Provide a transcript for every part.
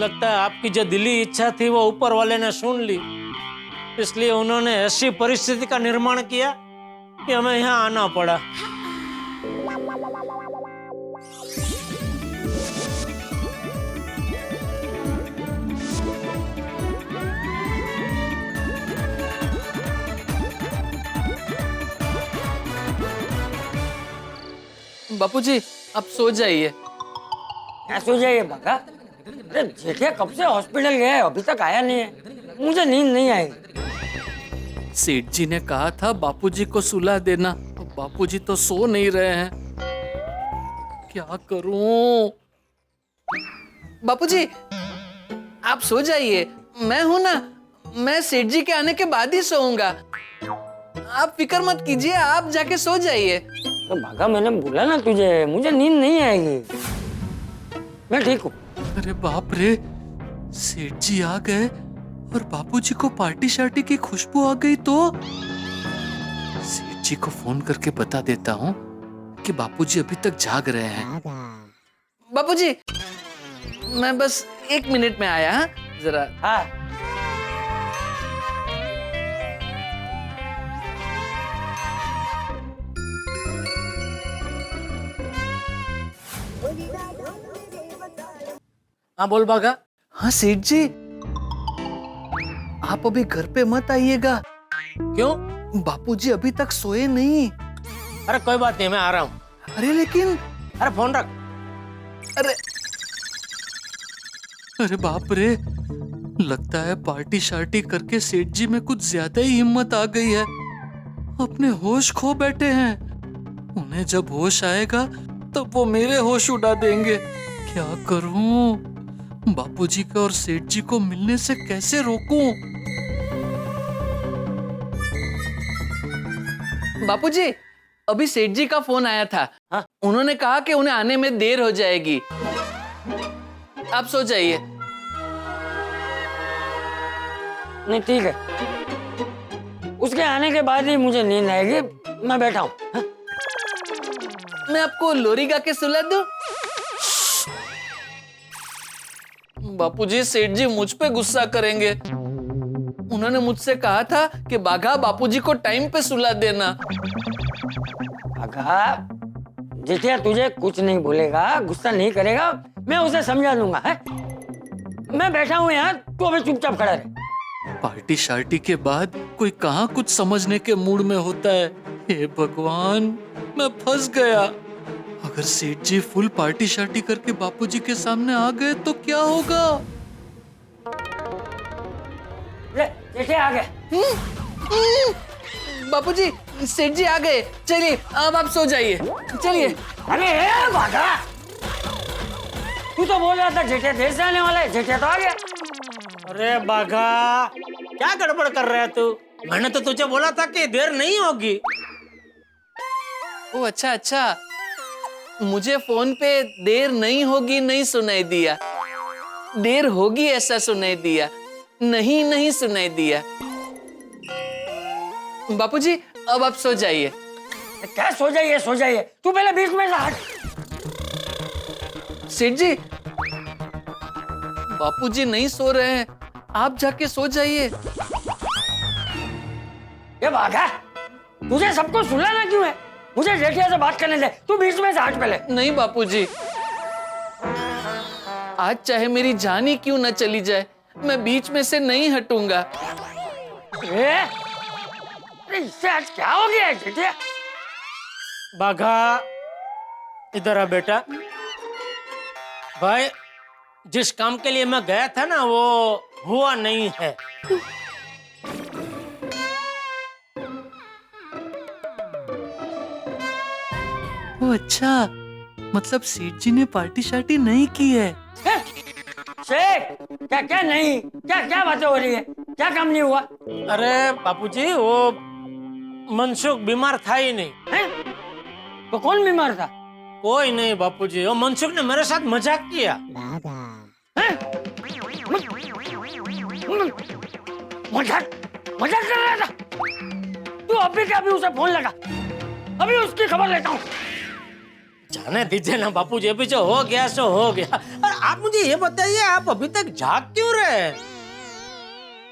लगता है आपकी जो दिली इच्छा थी वो ऊपर वाले ने सुन ली, इसलिए उन्होंने ऐसी परिस्थिति का निर्माण किया कि हमें यहाँ आना पड़ा। बापूजी आप सो जाइए। क्या सो जाइए बाका? अरे जेठिया कब से हॉस्पिटल गया है, अभी तक आया नहीं है। मुझे नींद नहीं आएगी। सेठ जी ने कहा था बापूजी को सुला देना, तो बापूजी तो सो नहीं रहे हैं। क्या करूं? बापूजी आप सो जाइए, मैं हूं ना, मैं सेठ जी के आने के बाद ही सोऊंगा। आप फिक्र मत कीजिए, आप जाके सो जाइए। तो बाका मैंने बोला ना तुझे, मुझे नींद नहीं आएगी। मैं ठीक हूँ। अरे बाप रे, सेठ जी आ गए और बापूजी को पार्टी शार्टी की खुशबू आ गई तो सेठ जी को फोन करके बता देता हूँ कि बापूजी अभी तक जाग रहे हैं। बापूजी मैं बस 1 मिनट में आया, हाँ? जरा। हाँ हाँ बोल बागा। हाँ सेठ जी, आप अभी घर पे मत आइएगा। क्यों? बापूजी अभी तक सोए नहीं। अरे कोई बात नहीं, मैं आ रहा हूँ। अरे लेकिन, अरे फोन रख। अरे अरे बाप रे, लगता है पार्टी शार्टी करके सेठ जी में कुछ ज्यादा ही हिम्मत आ गई है। अपने होश खो बैठे हैं। उन्हें जब होश आएगा तब वो मेरे होश उड़ा देंगे। क्या करूं? बापूजी को और सेठ जी को मिलने से कैसे रोकूं? बापूजी अभी सेठ जी का फोन आया था। हाँ? उन्होंने कहा कि उन्हें आने में देर हो जाएगी। आप सो जाइए। नहीं ठीक है, उसके आने के बाद ही मुझे नींद आएगी। मैं बैठा हूँ। हाँ? मैं आपको लोरी गा के सुला दूं? बापूजी सेठ जी मुझ पे गुस्सा करेंगे। उन्होंने मुझसे कहा था कि बाघा बापूजी को टाइम पे सुला देना। बाघा जेठिया तुझे कुछ नहीं बोलेगा, गुस्सा नहीं करेगा, मैं उसे समझा दूंगा। है? मैं बैठा हूँ यहाँ, तू अभी चुपचाप खड़ा रहे। पार्टी शार्टी के बाद कोई कहाँ कुछ समझने के मूड में होता है। हे भगवान, मैं फंस गया। अगर सेठ जी फुल पार्टी शार्टी करके बापूजी के सामने आ गए तो क्या होगा? ले, जेठिया आ गए। बापूजी सेठ जी आ गए। चलिए अब आप सो जाइए। चलिए। अरे बाघा, तू तो बोल रहा था जेठिया देर से आने वाला है, जेठिया तो आ गया। अरे बाघा, क्या गड़बड़ कर रहा है तू? मैंने तो तुझे बोला था कि देर नहीं होगी। ओ अच्छा अच्छा, मुझे फोन पे देर नहीं होगी नहीं सुनाई दिया, देर होगी ऐसा सुनाई दिया, नहीं नहीं सुनाई दिया। बापूजी अब आप सो जाइए। क्या सो जाइए सो जाइए, तू पहले बीच में से हट। सेठ जी बापूजी नहीं सो रहे हैं, आप जाके सो जाइए। ये बाघा, तुझे सबको सुलाना क्यों है? मुझे जेठिया से बात करने दे, तू बीच में से हट पहले। नहीं बापूजी, आज चाहे मेरी जान ही क्यों न चली जाए, मैं बीच में से नहीं हटूंगा। अरे इससे आज क्या हो गया है जेठिया? बाघा इधर आ बेटा। भाई जिस काम के लिए मैं गया था ना वो हुआ नहीं है। ओ अच्छा, मतलब सेठ जी ने पार्टी शार्टी नहीं की है। शेख, क्या क्या नहीं, क्या क्या बातें हो रही है? क्या काम नहीं हुआ? अरे बापूजी वो मनसुख बीमार था ही नहीं। है? तो कौन बीमार था? कोई नहीं बापूजी, वो मनसुख ने मेरे साथ मजाक किया। मजाक मजाक कर रहा था? तू अभी के अभी उसे फोन लगा, अभी उसकी खबर लेता हूँ। जाने दीजिए ना बापूजी, अभी जो हो गया सो हो गया। और आप मुझे ये बताइए, आप अभी तक जाग क्यों रहे?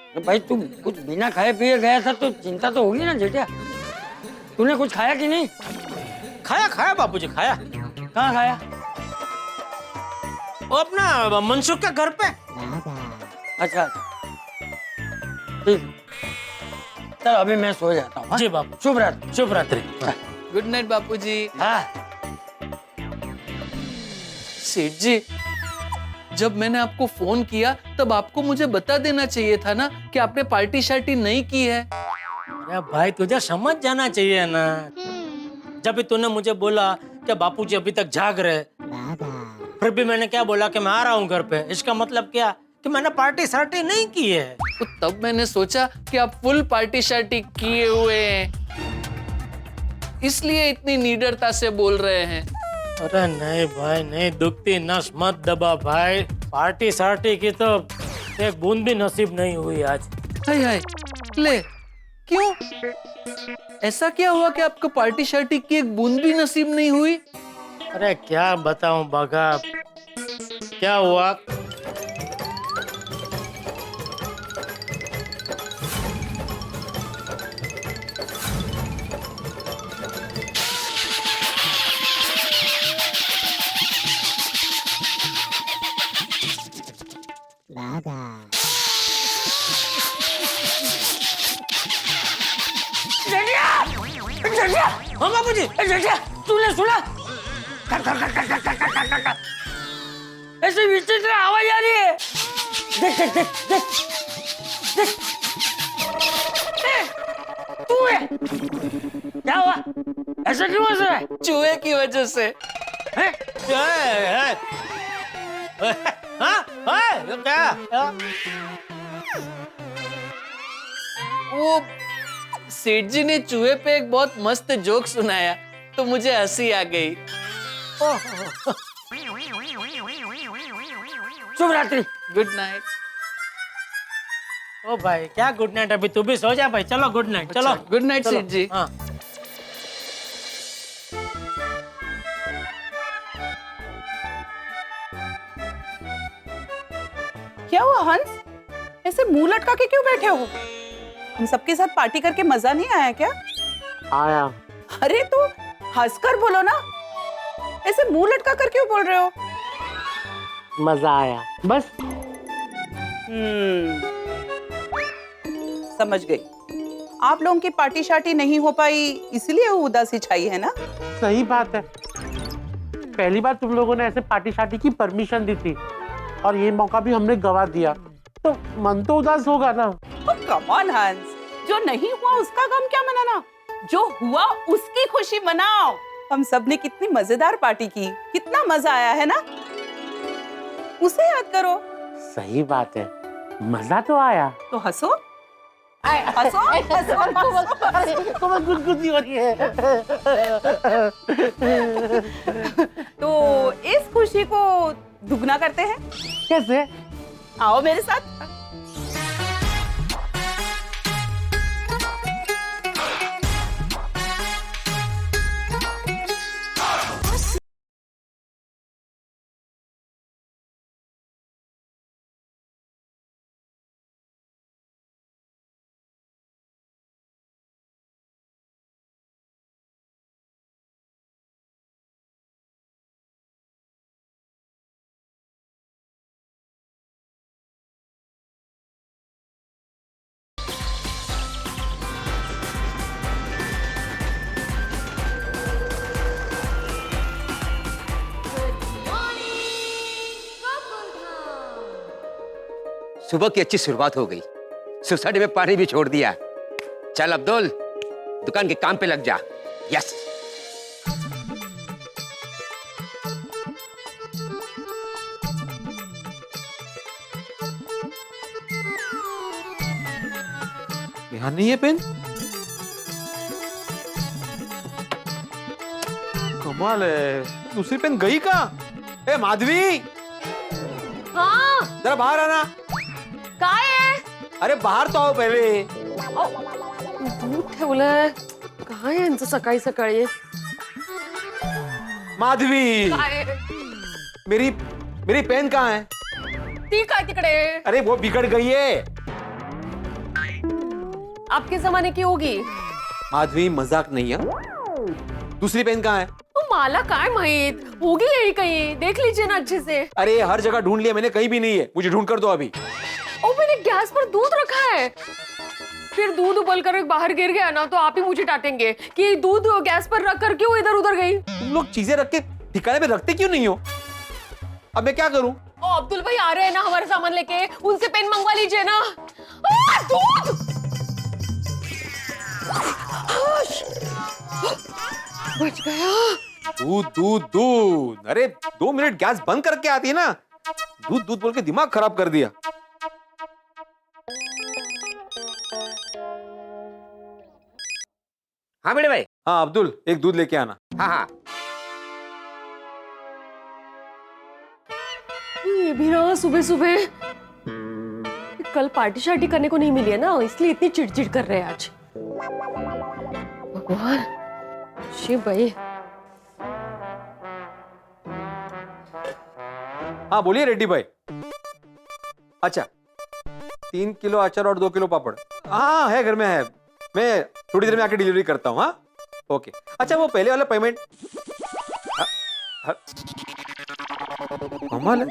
तो भाई तू कुछ बिना खाए पिए गया था तो चिंता तो होगी ना जेठिया। तूने कुछ खाया कि नहीं? खाया खाया बापूजी, खाया। कहाँ खाया? वो अपना मनसुख के घर पे। अच्छा ठीक, चल अभी मैं सो जाता हूँ। जी बापू, शुभ रात्रि। शुभ रात्रि। गुड नाइट बापूजी। हाँ सेठ जी, जब मैंने आपको फोन किया तब आपको मुझे बता देना चाहिए था ना कि आपने पार्टी शार्टी नहीं की है। अरे भाई तुझे समझ जाना चाहिए ना। जब भी तूने मुझे बोला कि बापूजी अभी तक जाग रहे, फिर भी मैंने क्या बोला कि मैं आ रहा हूँ घर पे, इसका मतलब क्या कि मैंने पार्टी शार्टी नहीं की है। तो तब मैंने सोचा कि आप फुल पार्टी शार्टी किए हुए हैं, इसलिए इतनी निडरता से बोल रहे हैं। अरे नहीं भाई नहीं, दुखती नस मत दबा भाई। पार्टी शार्टी की तो एक बूंद भी नसीब नहीं हुई आज। हाय हाय, ले क्यों? ऐसा क्या हुआ कि आपको पार्टी शार्टी की एक बूंद भी नसीब नहीं हुई? अरे क्या बताऊं बाघा, क्या हुआ। जेठिया, हाँ बापूजी। जेठिया तूने सुना? ऐसी विचित्र आवाज आ रही है। देख देख देख देख देख, तू है? क्या हुआ? ऐसा क्यों हंस रहा है? चूहे की वजह से। हैं? ये क्या? वो सेठ जी ने चूहे पे एक बहुत मस्त जोक सुनाया तो मुझे हंसी आ गई। शुभ रात्रि। Good night. ओ भाई क्या गुड नाइट, अभी तू भी सो जा भाई। चलो गुड नाइट, चलो गुड नाइट चलो। सेठ जी। हाँ। क्या हुआ हंस? ऐसे मुंह लटका के क्यों बैठे हो? हम सबके साथ पार्टी करके मजा नहीं आया क्या? आया। अरे तो हंसकर बोलो ना, ऐसे मुंह लटका कर क्यों बोल रहे हो? मजा आया बस। समझ गई। आप लोगों की पार्टी शार्टी नहीं हो पाई इसलिए वो उदासी छाई है ना? सही बात है, पहली बार तुम लोगों ने ऐसे पार्टी शार्टी की परमिशन दी थी और ये मौका भी हमने गवा दिया, तो मन तो उदास होगा ना। कम ऑन हंस, जो नहीं हुआ उसका गम क्या मनाना, जो हुआ उसकी खुशी मनाओ। हम सब ने कितनी मजेदार पार्टी की, कितना मजा आया है ना, उसे याद करो। सही बात है, मजा तो आया। तो हंसो हंसो हंसो। तुम्हें गुदगुदी हो रही है। तो इस खुशी को दुगना करते हैं। कैसे? आओ मेरे साथ। सुबह की अच्छी शुरुआत हो गई, सोसाइटी में पानी भी छोड़ दिया। चल अब्दुल, दुकान के काम पे लग जा। यस। यहाँ नहीं है पेन? कमाल है, दूसरी पेन गई कहाँ? ए माधवी, हाँ जरा बाहर आना। काय है? अरे बाहर तो आओ पहले। दूध ठेवलंय, काय यांचं सकाळी सकाळी? माधवी, काय मेरी मेरी पेन कहाँ है? ती काय तिकडे अरे वो बिगड़ गई है। आपके जमाने की होगी. माधवी मजाक नहीं है। दूसरी पेन कहाँ है? मला काय माहित होगी यही कहीं देख लीजिए ना अच्छे से. अरे हर जगह ढूंढ लिया मैंने, कहीं भी नहीं है, मुझे ढूंढ कर दो अभी। ओ मैंने गैस पर दूध रखा है. फिर दूध उबल कर बाहर गिर गया ना तो आप ही मुझे डांटेंगे कि दूध गैस पर रख कर क्यों इधर उधर गई. तुम लोग चीजें रख के ठिकाने पे रखते क्यों नहीं हो? अब मैं क्या करूं? ओ अब्दुल भाई आ रहे हैं ना हमारा सामान लेके, उनसे पेन मंगवा लीजिए ना. दूध बच गया. दूध दूध दूध, अरे 2 मिनट गैस बंद करके आती है ना, दूध दूध बोल के दिमाग खराब कर दिया। हाँ बड़े भाई। हाँ अब्दुल, एक दूध लेके आना। हाँ हाँ। ये भी ना सुबह सुबह कल पार्टी शार्टी करने को नहीं मिली है ना, इसलिए इतनी चिड़चिड़ कर रहे हैं आज. भगवान शिव भाई. हाँ बोलिए रेड्डी भाई। अच्छा 3 किलो अचार और 2 किलो पापड़। हाँ है, घर में है, मैं थोड़ी देर में आके डिलीवरी करता हूँ। हाँ ओके। अच्छा वो पहले वाला पेमेंट कमाल है,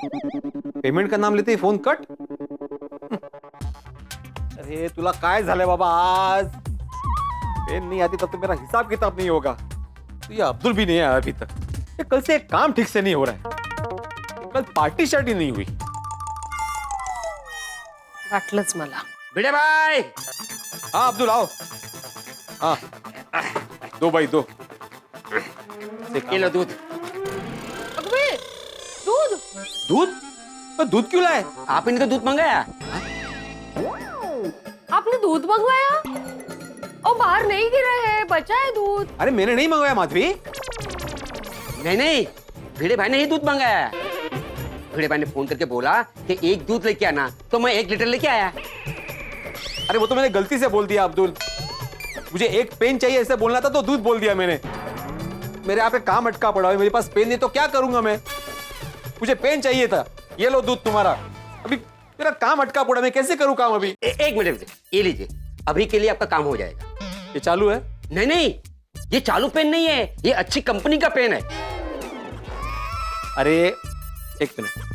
पेमेंट का नाम लेते ही फोन कट। अरे तुला काय झालंय बाबा आज? पेन नहीं आती तब तो मेरा हिसाब किताब नहीं होगा। तो ये अब्दुल भी नहीं आया अभी तक। ये कल से एक काम ठीक से नहीं हो रहा है, कल पार्टी शार्टी नहीं हुई। वाटलंच मला. भिड़े भाई। हाँ अब्दुल आओ। हाँ 2 बाई 2 किलो दूध। अगबे दूध. दूध? तो दूध क्यों लाए? आप ही ने तो दूध मंगाया। आपने दूध मंगवाया और बाहर नहीं गिरा है, बचा है दूध. अरे मैंने नहीं मंगवाया माधवी। नहीं नहीं, भिड़े भाई ने ही दूध मंगाया। भिड़े भाई ने फोन करके बोला कि एक दूध लेके आना, तो मैं 1 लीटर लेके आया। अरे वो तो मैंने गलती से बोल दिया अब्दुल, मुझे एक पेन चाहिए ऐसे बोलना था तो दूध बोल दिया मैंने। मेरे यहाँ पे काम अटका पड़ा है, मेरे पास पेन नहीं तो क्या करूंगा मैं? मुझे पेन चाहिए था, ये लो दूध तुम्हारा। अभी मेरा काम अटका पड़ा, मैं कैसे करूँ काम अभी? 1 मिनट, ये लीजिए, अभी के लिए आपका काम हो जाएगा। ये चालू है? नहीं नहीं, ये चालू पेन नहीं है, ये अच्छी कंपनी का पेन है। अरे 1 मिनिट।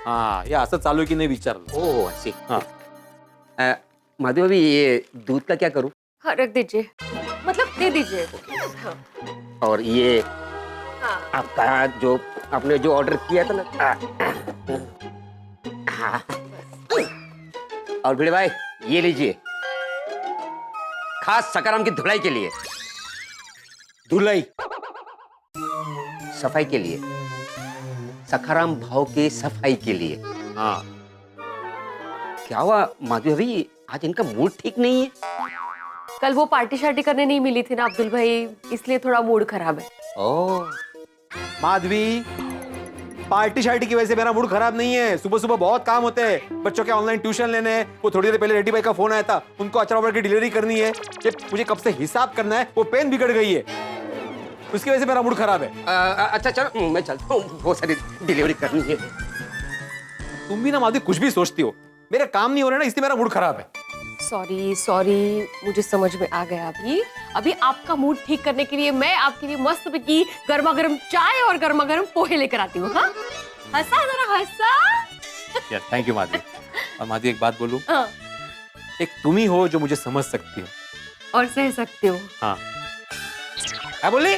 हाँ ये असं चालू आहे की नाही विचारलं। ओह अच्छी। हाँ माधवी भाभी, ये दूध का क्या करूं? हाँ रख दीजिए, मतलब दे दीजिए. हाँ. और ये हाँ. आपका जो आपने जो ऑर्डर किया था ना, हाँ। और भिड़े भाई ये लीजिए, खास सकाराम की धुलाई के लिए। धुलाई? सफाई के लिए, सखाराम भाव के सफाई के लिए। हाँ क्या हुआ माधवी भाभी, आज इनका मूड ठीक नहीं है? कल वो पार्टी शार्टी करने नहीं मिली थी ना अब्दुल भाई, इसलिए थोड़ा मूड खराब है. ओह माधवी, पार्टी शार्टी की वजह से मेरा मूड खराब नहीं है। सुबह सुबह बहुत काम होते हैं, बच्चों के ऑनलाइन ट्यूशन लेने हैं, वो थोड़ी देर पहले रेड्डी भाई का फोन आया था, उनको अचार वापड़ की डिलीवरी करनी है, ये मुझे कब से हिसाब करना है, वो पेन बिगड़ गई है, उसकी वजह से मेरा मूड खराब है। अच्छा चलो मैं चलता हूँ, बहुत सारी डिलीवरी करनी है। तुम भी ना माधवी कुछ भी सोचती हो, मेरे काम नहीं हो रहे ना इसलिए मेरा मूड खराब है। सॉरी सॉरी, मुझे समझ में आ गया अभी. अभी आपका मूड ठीक करने के लिए मैं आपके लिए मस्त की गर्मा गर्म चाय और गर्मा गर्म पोहे लेकर आती हूँ. हाँ हंसा जरा हंसा. Thank you Madhavi. और माधवी एक बात बोलूं, हाँ. एक तुम ही हो जो मुझे समझ सकती हो। और सह सकते हो. हाँ क्या बोली?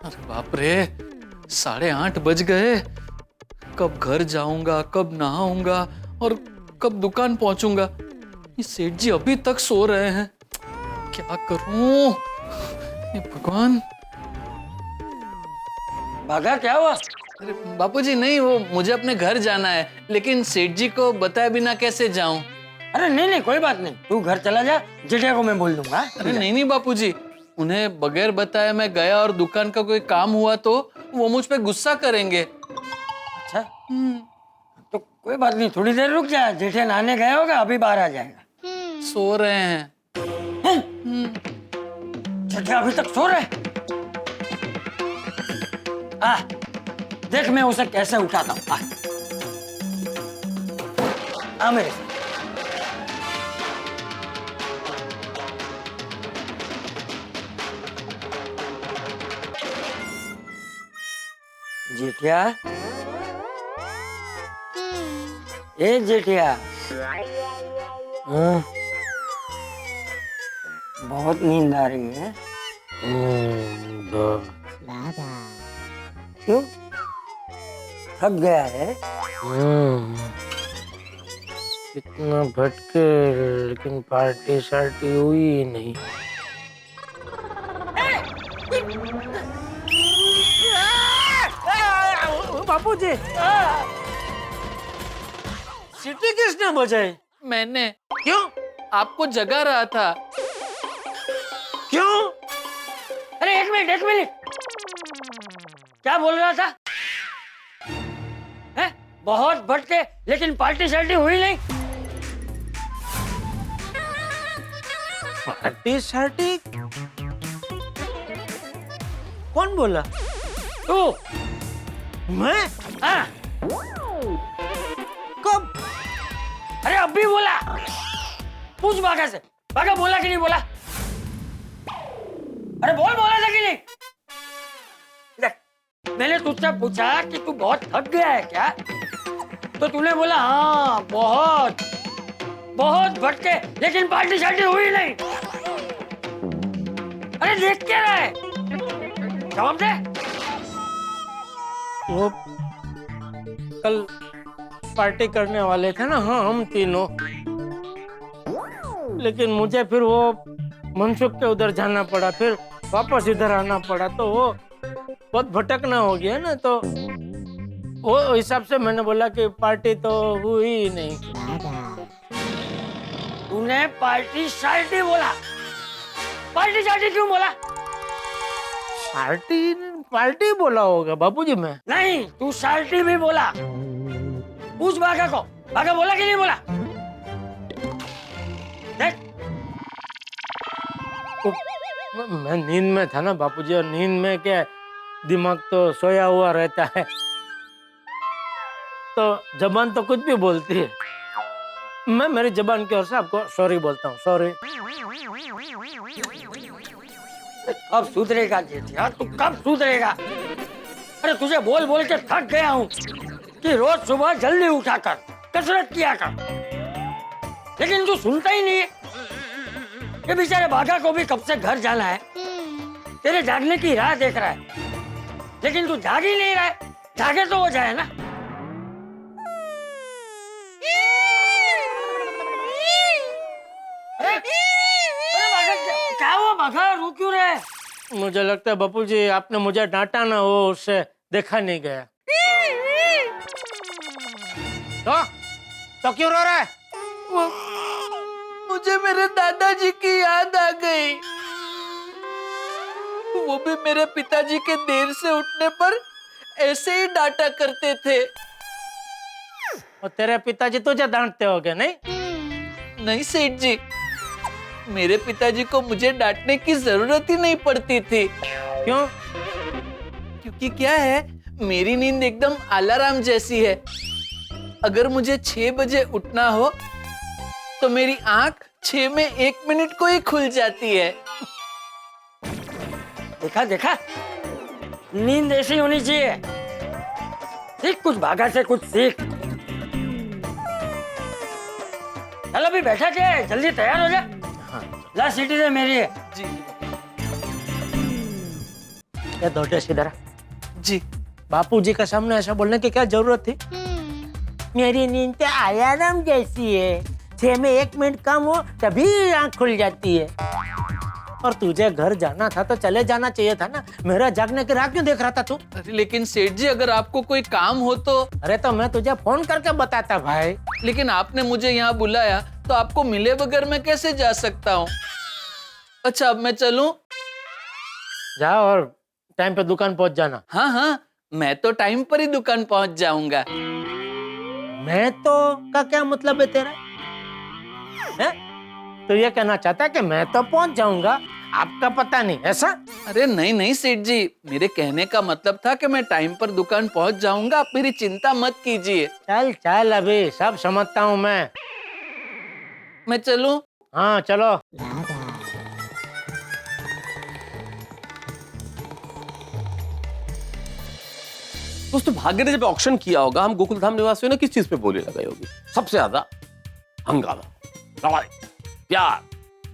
अरे बाप रे, 8:30 बज गए. कब घर जाऊंगा, कब नहाऊंगा और कब दुकान पहुंचूंगा? ये सेठ जी अभी तक सो रहे हैं, क्या करूं? ये भगवान. भागा क्या हुआ? अरे बापूजी नहीं, वो मुझे अपने घर जाना है, लेकिन सेठ जी को बताए बिना कैसे जाऊं? अरे नहीं नहीं कोई बात नहीं, तू घर चला जा, जेठिया को मैं बोल दूंगा. अरे नहीं बापूजी, उन्हें बगैर बताए मैं गया और दुकान का कोई काम हुआ तो वो मुझ पे गुस्सा करेंगे. अच्छा तो कोई बात नहीं, थोड़ी देर रुक जा, जेठे नहाने गए होगा, अभी बाहर आ जाएगा। सो रहे हैं। जेठे अभी तक सो रहे? देख मैं उसे कैसे उठाता हूँ। आ मेरे साथ। जेठिया, ए जेठिया, बहुत नींद आ रही है। क्यों? थक गया है? इतना भटके लेकिन पार्टी शार्टी हुई ही नहीं। बापूजी, सीटी किसने बजाई? मैंने। क्यों? आपको जगा रहा था। क्यों? अरे एक मिनट, क्या बोल रहा था? हैं? बहुत भटके लेकिन पार्टी शार्टी हुई नहीं। पार्टी शार्टी? कौन बोला? तू। मैं? हाँ। कब? अरे अभी बोला। पूछ बागा से, बागा बोला कि नहीं बोला? अरे बोला था कि नहीं? देख, मैंने तुझसे पूछा कि तू बहुत थक गया है क्या, तो तूने बोला हाँ बहुत भटके लेकिन पार्टी शार्टी हुई नहीं। अरे देख क्या रहा है, जवाब दे। वो कल पार्टी करने वाले थे ना, हाँ हम तीनों, लेकिन मुझे फिर वो मनसुख के उधर जाना पड़ा, फिर वापस इधर आना पड़ा, तो वो बहुत भटकना हो गया ना, तो वो हिसाब से मैंने बोला कि पार्टी तो हुई ही नहीं। तूने पार्टी शार्टी बोला, पार्टी शार्टी क्यों बोला? पार्टी बोला होगा बापूजी। मैं नहीं, तू शार्टी भी बोला। पूछ बागा को, बागा बोला कि नहीं बोला? देख, मैं नींद में था ना बापूजी, और नींद में क्या दिमाग तो सोया हुआ रहता है, तो जबान तो कुछ भी बोलती है। मैं मेरी जबान की ओर से आपको सॉरी बोलता हूँ, सॉरी। कब सुधरेगा जेठिया, तू कब सुधरेगा? अरे तुझे बोल बोल के थक गया हूँ कि रोज सुबह जल्दी उठा कर कसरत किया कर, लेकिन तू सुनता ही नहीं है। ये बेचारे बागा को भी कब से घर जाना है, तेरे जागने की राह देख रहा है, लेकिन तू जाग ही नहीं रहा है। जागे तो हो जाए ना। अरे बागा, क्या हुआ बागा, रो क्यों रहे? मुझे लगता है बापूजी आपने मुझे डांटा ना, हो उससे देखा नहीं गया। तो क्यों रो रहा है? मुझे मेरे दादाजी की याद आ गई। वो भी मेरे पिताजी के देर से उठने पर ऐसे ही डांटा करते थे। और तेरे पिताजी तुझे डांटते होगे नहीं? नहीं सेठ जी, मेरे पिताजी को मुझे डांटने की जरूरत ही नहीं पड़ती थी। क्यों? क्योंकि क्या है, मेरी नींद एकदम अलार्म जैसी है। अगर मुझे 6 बजे उठना हो तो मेरी आंख 6 में 1 मिनट को ही खुल जाती है। देखा देखा, नींद ऐसी होनी चाहिए। सीख कुछ बागा से, कुछ सीख। चल अभी बैठा क्या है, जल्दी तैयार हो जा। ला सीटी दे मेरी है। जी क्या दौड़े सीधा? जी। बापूजी के सामने ऐसा बोलने की क्या जरूरत थी? मेरी नींद तो अलार्म जैसी है, 6 में 1 मिनट कम हो तभी आंख खुल जाती है। और तुझे घर जाना था तो चले जाना चाहिए था ना, मेरा जागने की राह क्यों देख रहा था तू? अरे लेकिन सेठ जी, अगर आपको कोई काम हो तो। अरे तो मैं तुझे फोन करके बताता भाई। लेकिन आपने मुझे यहाँ बुलाया तो आपको मिले बगैर मैं कैसे जा सकता हूँ? अच्छा अब मैं चलूं? जाओ और टाइम पे दुकान पहुंच जाना। हाँ हाँ, मैं तो टाइम पर ही दुकान पहुंच जाऊंगा। मैं तो का क्या मतलब है तेरा? है? तो ये कहना चाहता है कि मैं तो पहुंच जाऊंगा, आपका पता नहीं, ऐसा? अरे नहीं नहीं सेठ जी, मेरे कहने का मतलब था कि मैं टाइम पर दुकान पहुंच जाऊंगा, आप मेरी चिंता मत कीजिए। चल चल, अभी सब समझता हूँ मैं चलूं? हाँ चलो। दोस्तों भाग्य ने जब ऑक्शन किया होगा, हम गोकुलधाम निवासियों ने किस चीज पे बोली लगाई होगी? सबसे ज्यादा हंगामा, लड़ाई, प्यार,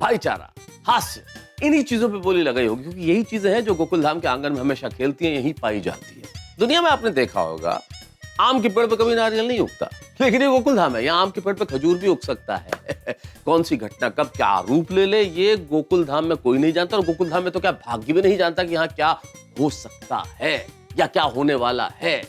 भाईचारा, हास्य, इन्हीं चीजों पे बोली लगाई होगी, क्योंकि यही चीजें हैं जो गोकुलधाम के आंगन में हमेशा खेलती हैं, यही पाई जाती है। दुनिया में आपने देखा होगा आम के पेड़ पे कभी नारियल नहीं उगता, लेकिन ये गोकुलधाम है, यहाँ आम के पेड़ पे खजूर भी उग सकता है। कौन सी घटना कब क्या रूप ले ले, ये गोकुलधाम में कोई नहीं जानता, और गोकुलधाम में तो क्या भाग्य भी नहीं जानता कि यहाँ क्या हो सकता है या क्या होने वाला है।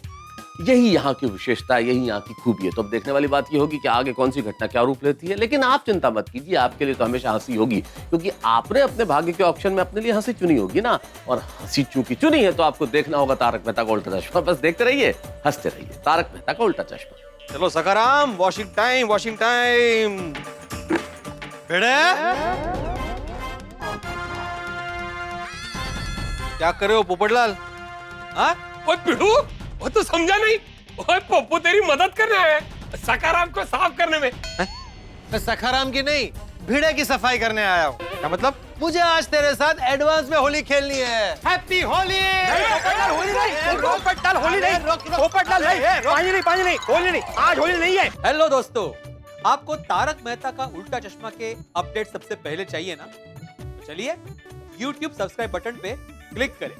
यही यहाँ की विशेषता है, यही यहाँ की खूबी है। तो अब देखने वाली बात ये होगी कि आगे कौन सी घटना क्या रूप लेती है, लेकिन आप चिंता मत कीजिए, आपके लिए तो हमेशा हंसी होगी, क्योंकि आपने अपने भाग्य के ऑप्शन में अपने लिए हंसी चुनी होगी ना, और हंसी चूंकि चुनी है तो आपको देखना होगा तारक मेहता का उल्टा चश्मा। बस देखते रहिए, हंसते रहिए, तारक मेहता का उल्टा चश्मा। चलो Sakharam, washing time, washing time. क्या कर रहे हो पोपटलाल? हाँ? ओए पिड़ू, वो तो समझा नहीं। ओए पप्पू तेरी मदद कर रहे हैं सकाराम को साफ करने में। मैं सखाराम की नहीं, भिड़े की सफाई करने आया हूँ। क्या मतलब? मुझे आज तेरे साथ एडवांस में होली खेलनी है। हैप्पी होली! पोपटलाल होली नहीं, पोपटलाल होली नहीं, पोपटलाल नहीं, पानी नहीं, होली नहीं, आज होली नहीं है। हेलो दोस्तों, आपको तारक मेहता का उल्टा चश्मा के अपडेट सबसे पहले चाहिए ना? चलिए YouTube सब्सक्राइब बटन पे क्लिक करें।